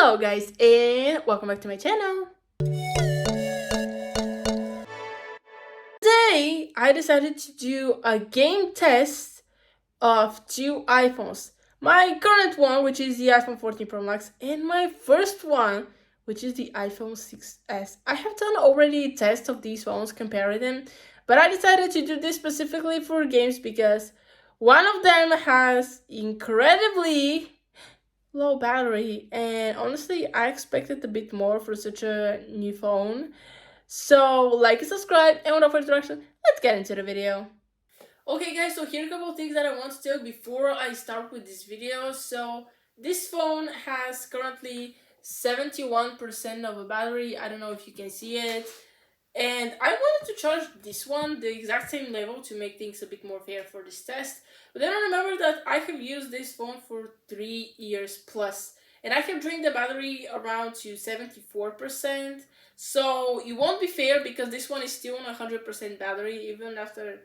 Hello guys and welcome back to my channel. Today I decided to do a game test of two iPhones. My current one, which is the iPhone 14 Pro Max, and my first one, which is the iPhone 6s. I have done already a test of these phones, comparing them, but I decided to do this specifically for games because one of them has incredibly low battery, and honestly I expected a bit more for such a new phone. So like and subscribe, and without further introduction, let's get into the video. Okay guys, so here are a couple of things that I want to tell before I start with this video. So this phone has currently 71% of a battery. I don't know if you can see it. And I wanted to charge this one the exact same level to make things a bit more fair for this test. But then I remember that I have used this phone for 3 years plus. And I have drained the battery around to 74%. So it won't be fair because this one is still on 100% battery even after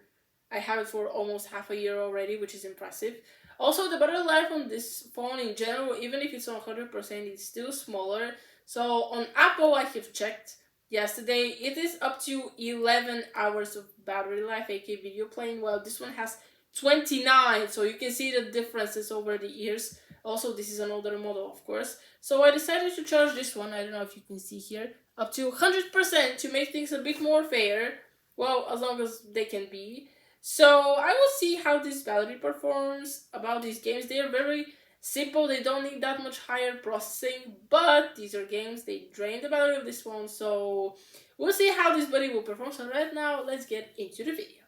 I have it for almost half a year already, which is impressive. Also, the battery life on this phone in general, even if it's on 100%, it's still smaller. So on Apple, I have checked yesterday, it is up to 11 hours of battery life, aka video playing, while this one has 29. So you can see the differences over the years. Also, this is an older model, of course. So I decided to charge this one, I don't know if you can see here, up to 100% to make things a bit more fair. Well, as long as they can be. So I will see how this battery performs. About these games, they are very simple, they don't need that much higher processing, but these are games, they drain the battery of this phone, so we'll see how this buddy will perform. So right now, let's get into the video.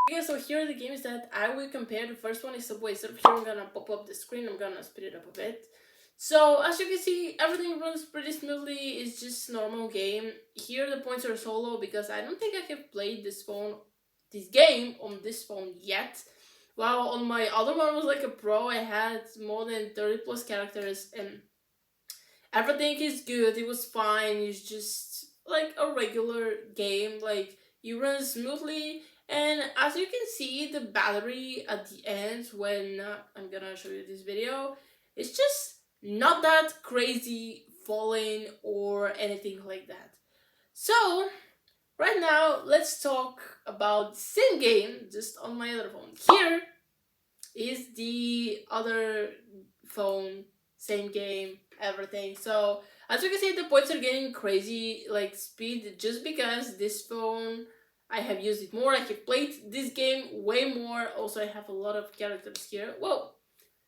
Okay, so here are the games that I will compare. The first one is Subway Surf. Here I'm gonna pop up the screen, I'm gonna speed it up a bit. So as you can see, everything runs pretty smoothly, it's just normal game. Here the points are so low because I don't think I have played this game on this phone yet. While on my other one was like a pro, I had more than 30 plus characters and everything is good, it was fine, it's just like a regular game, like you run smoothly. And as you can see, the battery at the end, when I'm gonna show you this video, it's just not that crazy falling or anything like that. So right now, let's talk about the same game, just on my other phone. Here is the other phone, same game, everything. So, as you can see, the points are getting crazy, like speed, just because this phone, I have used it more, I have played this game way more. Also, I have a lot of characters here. Well,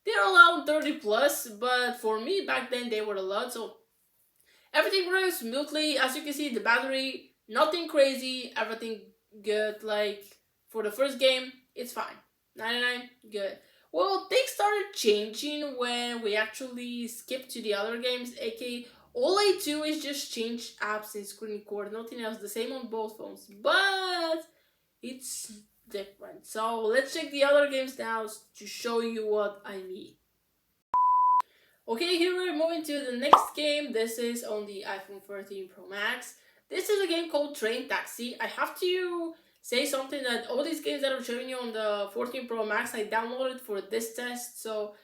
they're allowed 30 plus, but for me, back then, they were a lot, so everything runs smoothly. As you can see, the battery, nothing crazy, everything good. Like for the first game, it's fine. 99, good. Well, things started changing when we actually skipped to the other games, aka all I do is just change apps and screen record, nothing else, the same on both phones, but it's different. So let's check the other games now to show you what I mean. Okay, here we're moving to the next game. This is on the iPhone 13 Pro Max. This is a game called Train Taxi. I have to say something that all these games that I'm showing you on the 14 Pro Max, I downloaded for this test. So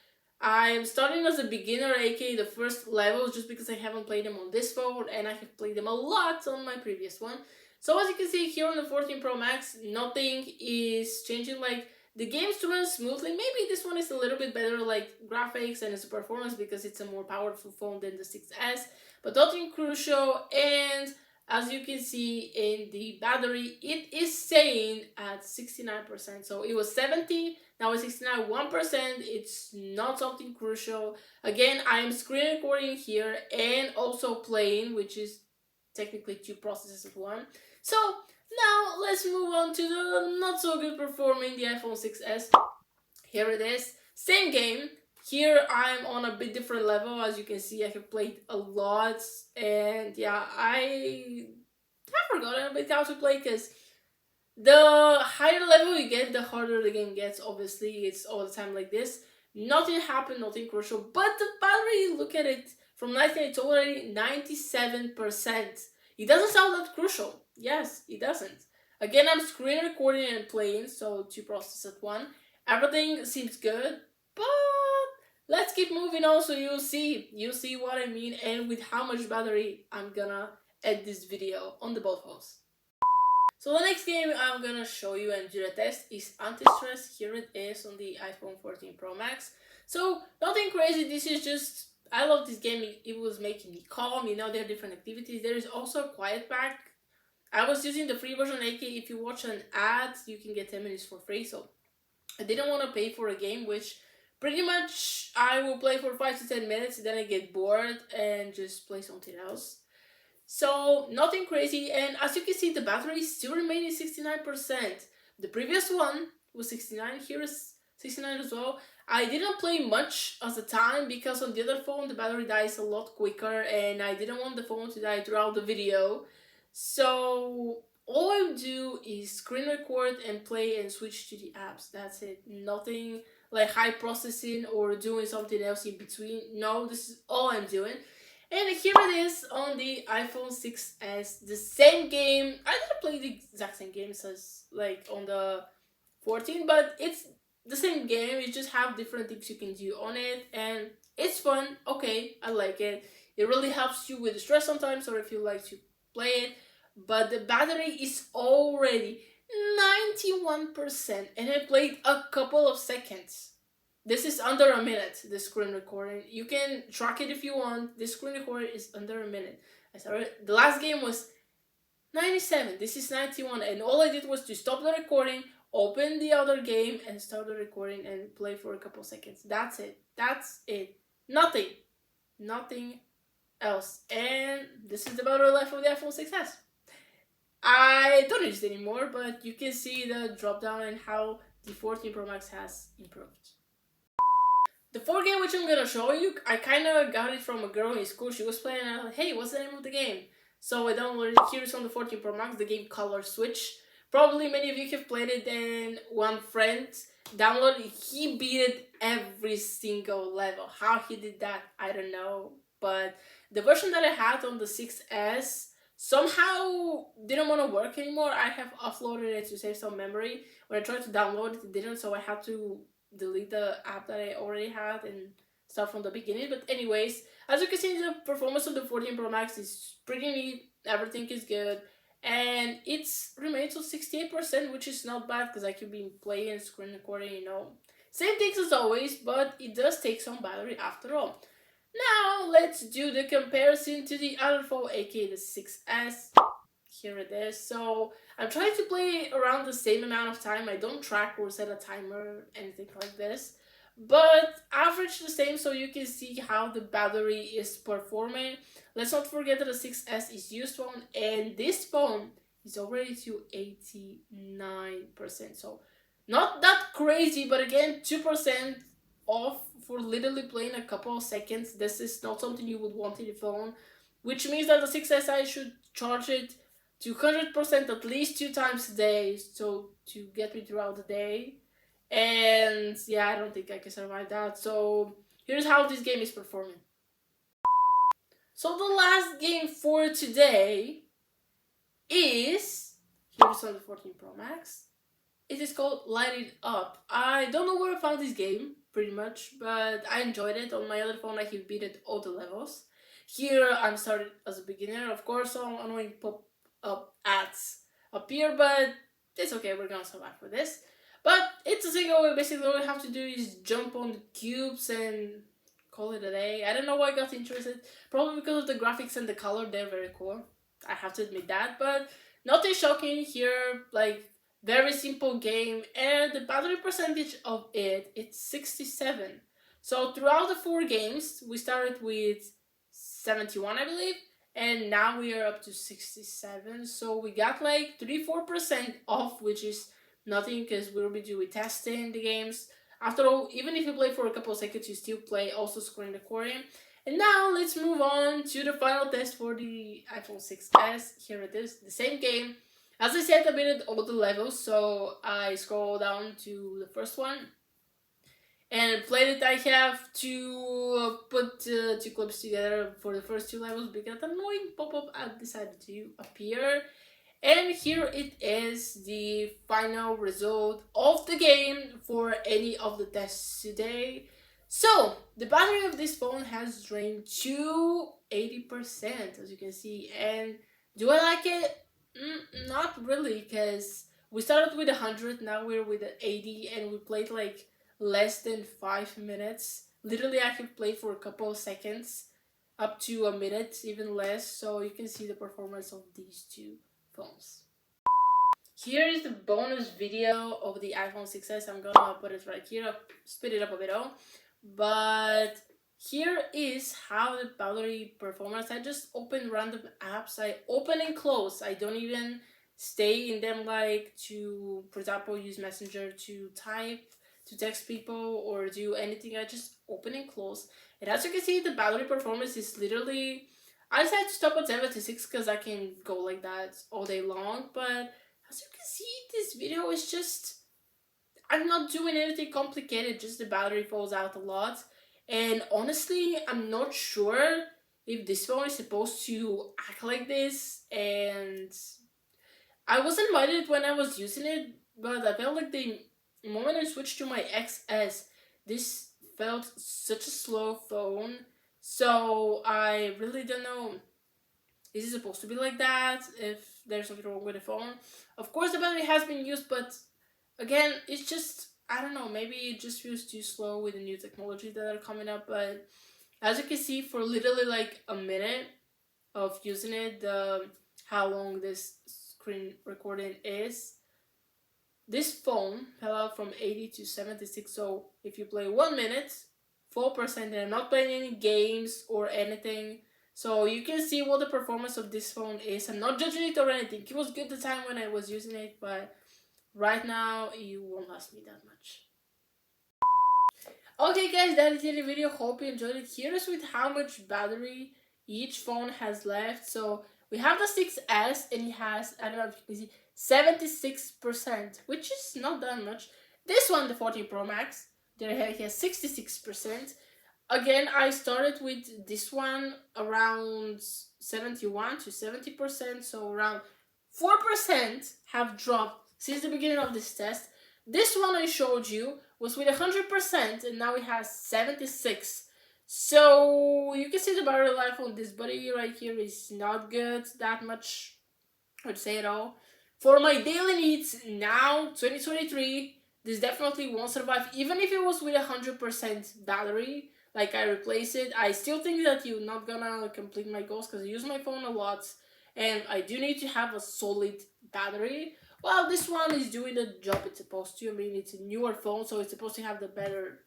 I'm starting as a beginner, aka the first levels, just because I haven't played them on this phone and I have played them a lot on my previous one. So as you can see here on the 14 Pro Max, nothing is changing. Like the games run smoothly. Maybe this one is a little bit better, like graphics and its performance, because it's a more powerful phone than the 6S, but nothing crucial. And as you can see in the battery, it is staying at 69%. So it was 70, now it's 69, 1%. It's not something crucial. Again, I am screen recording here and also playing, which is technically two processes at one. So now let's move on to the not so good performing, the iPhone 6s. Here it is, same game. Here I'm on a bit different level. As you can see, I have played a lot, and yeah, I have forgotten a bit how to play, because the higher level you get, the harder the game gets. Obviously, it's all the time like this. Nothing happened, nothing crucial, but the battery, look at it, from 19, it's already 97%. It doesn't sound that crucial. Yes, it doesn't. Again, I'm screen recording and playing, so two processes at one. Everything seems good, but let's keep moving on so you'll see what I mean and with how much battery I'm gonna edit this video on the both phones. So the next game I'm gonna show you and do the test is Anti-Stress. Here it is on the iPhone 14 Pro Max. So nothing crazy, this is just, I love this game, it was making me calm, you know, there are different activities. There is also a quiet pack. I was using the free version, aka if you watch an ad, you can get 10 minutes for free, so I didn't want to pay for a game, which pretty much I will play for 5 to 10 minutes, then I get bored and just play something else. So nothing crazy, and as you can see, the battery is still remaining 69%. The previous one was 69, here is 69 as well. I didn't play much at the time because on the other phone the battery dies a lot quicker and I didn't want the phone to die throughout the video. So all I do is screen record and play and switch to the apps. That's it. Nothing like high processing or doing something else in between. No, this is all I'm doing. And here it is on the iPhone 6s, the same game. I didn't play the exact same games as like on the 14, but it's the same game. You just have different things you can do on it, and it's fun. Okay, I like it. It really helps you with stress sometimes, or if you like to play it. But the battery is already 91%, and I played a couple of seconds. This is under a minute, the screen recording. You can track it if you want. This screen recording is under a minute. I started, the last game was 97. This is 91. And all I did was to stop the recording, open the other game, and start the recording and play for a couple seconds. That's it. That's it. Nothing. Nothing else. And this is the battery life of the iPhone 6s. I don't use it anymore, but you can see the drop down and how the 14 Pro Max has improved. The fourth game which I'm gonna show you, I kinda got it from a girl in school. She was playing and I was like, hey, what's the name of the game? So I downloaded it. Here is on the 14 Pro Max, the game Color Switch. Probably many of you have played it, and one friend downloaded it. He beat it every single level. How he did that, I don't know. But the version that I had on the 6S somehow didn't want to work anymore. I have uploaded it to save some memory. When I tried to download it, it didn't, so I had to delete the app that I already had and start from the beginning. But anyways, as you can see, the performance of the 14 Pro Max is pretty neat. Everything is good, and it's remains on 68%, which is not bad because I could be playing, screen recording, you know, same things as always, but it does take some battery after all. Now let's do the comparison to the other phone, aka the 6S. Here it is. So I'm trying to play around the same amount of time. I don't track or set a timer, anything like this, but average the same so you can see how the battery is performing. Let's not forget that the 6S is used phone, and this phone is already to 89%. So not that crazy, but again, 2% off for literally playing a couple of seconds. This is not something you would want in the phone, which means that the 6S I should charge it to 100% at least 2 times a day, so to get me throughout the day. And yeah, I don't think I can survive that. So here's how this game is performing. So the last game for today is, here's on the 14 Pro Max. It is called Light It Up. I don't know where I found this game, pretty much, but I enjoyed it. On my other phone I have beat it all the levels. Here I'm started as a beginner. Of course, some annoying pop-up ads appear, but it's okay, we're gonna survive for this. But it's a single way. Basically all you have to do is jump on the cubes and call it a day. I don't know why I got interested. Probably because of the graphics and the color, they're very cool. I have to admit that, but nothing shocking here. Like, very simple game, and the battery percentage of it's 67. So throughout the 4 games, we started with 71, I believe, and now we are up to 67. So we got like 3-4% off, which is nothing because we'll be doing testing the games. After all, even if you play for a couple of seconds, you still play, also screen recording. And now let's move on to the final test for the iPhone 6s. Here it is, the same game. As I said, I beat it all the levels, so I scroll down to the first one and played it. I have to put 2 clips together for the first 2 levels because an annoying pop-up ad decided to appear. And here it is, the final result of the game for any of the tests today. So the battery of this phone has drained to 80%, as you can see. And do I like it? Not really, because we started with 100, now we're with 80, and we played like less than 5 minutes. Literally, I can play for a couple of seconds, up to a minute, even less. So you can see the performance of these two phones. Here is the bonus video of the iPhone 6s. I'm gonna put it right here, speed it up a bit, but here is how the battery performance. I just open random apps. I open and close. I don't even stay in them, like to, for example, use Messenger to type, to text people, or do anything. I just open and close. And as you can see, the battery performance is literally, I decided to stop at 76 because I can go like that all day long. But as you can see, this video is just, I'm not doing anything complicated, just the battery falls out a lot. And honestly, I'm not sure if this phone is supposed to act like this. And I wasn't minded when I was using it, but I felt like the moment I switched to my XS, this felt such a slow phone. So I really don't know, is it supposed to be like that if there's something wrong with the phone? Of course the battery has been used, but again, it's just, I don't know, maybe it just feels too slow with the new technologies that are coming up. But as you can see, for literally like a minute of using it, how long this screen recording is, this phone fell out from 80 to 76. So if you play 1 minute, 4%, and I'm not playing any games or anything. So you can see what the performance of this phone is. I'm not judging it or anything. It was good the time when I was using it, but right now it won't last me that much. Okay guys, that is the video. Hope you enjoyed it. Here is with how much battery each phone has left. So we have the 6S and it has, I don't know if you can see, 76%, which is not that much. This one, the 14 Pro Max, there he has 66%. Again, I started with this one around 71 to 70%, so around 4% have dropped since the beginning of this test. This one I showed you was with 100%, and now it has 76. So you can see the battery life on this buddy right here is not good that much, I'd say at all. For my daily needs now, 2023, this definitely won't survive. Even if it was with 100% battery, like I replace it, I still think that you're not gonna complete my goals because I use my phone a lot and I do need to have a solid battery. Well, this one is doing the job it's supposed to. I mean, it's a newer phone, so it's supposed to have the better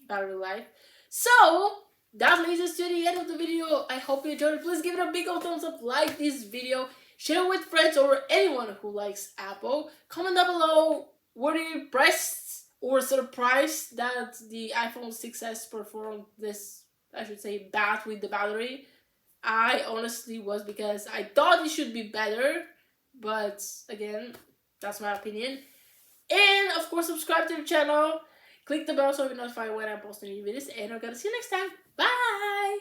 battery life. So that leads us to the end of the video. I hope you enjoyed it. Please give it a big old thumbs up, like this video, share it with friends or anyone who likes Apple. Comment down below, were you impressed or surprised that the iPhone 6s performed this, I should say, bad with the battery? I honestly was, because I thought it should be better, but again, that's my opinion. And of course, subscribe to the channel, click the bell so you're notified when I post new videos, and I'm gonna see you next time. Bye!